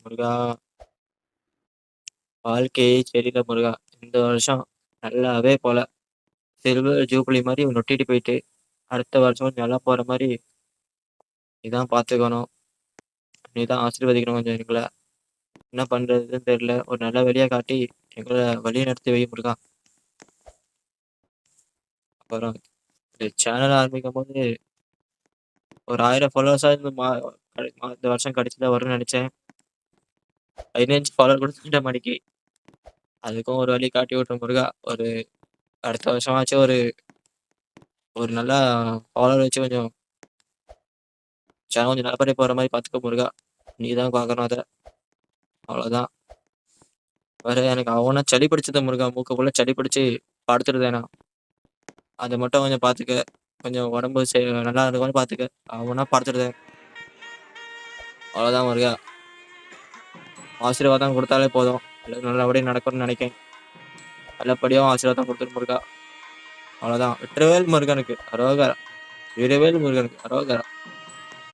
முருகா! வாழ்க்கையே சரியில்ல முருகா! இந்த வருஷம் நல்லாவே போல. சில்வர் ஜூப்ளி மாரி நொட்டிட்டு போயிட்டு, அடுத்த வருஷம் நல்லா போற மாரி நீ தான் பார்த்துக்கணும். நீ தான் ஆசீர்வதிக்கணும் கொஞ்சம் எங்கள. என்ன பண்றதுன்னு தெரியல. ஒரு நல்ல வழியா காட்டி எங்கள வழி நடத்தி வை முருகா! அப்புறம் இந்த சேனல் ஆரம்பிக்கும்போது ஒரு 1000 ஃபாலோவர்ஸாவது இந்த வருஷம் கடைசில வரும்னு நெனச்சேன். 15 ஃபாலோவர் கூட தாண்ட மாட்டிக்கி. அதுக்கும் ஒரு வழி காட்டி விட்ரு முருகா! ஒரு அடுத்த வருஷமாச்சும் ஒரு ஒரு நல்லா ஃபாலோவர் வச்சு கொஞ்சம் சேனல் கொஞ்சம் நல்லபடியா போற மாரி பார்த்துக்கோ முருகா! நீ தான் பார்க்கணும் அத. அவ்வளோதான். வேற எனக்கு அவனா சளி பிடிச்சது முருகா! மூக்கு ஃபுல்லா சளி பிடிச்சு படுத்துருந்தேன் நான். அத மட்டும் கொஞ்சம் பார்த்துக்க. கொஞ்சம் உடம்பு நல்லா இருக்க மாரி பார்த்துக்க. அவனா படுத்துருந்தேன். அவ்வளோதான் முருகா! ஆசீர்வாதம் குடுத்தாலே போதும். எல்லாம் நல்லபடியா நடக்கும்னு நெனைக்கிறேன். நல்லபடியா ஆசீர்வாதம் குடுத்துரு முருகா! அவ்வளோதான். வெற்றிவேல் முருகனுக்கு அரோகரா! வீரவேல் முருகனுக்கு அரோகரா!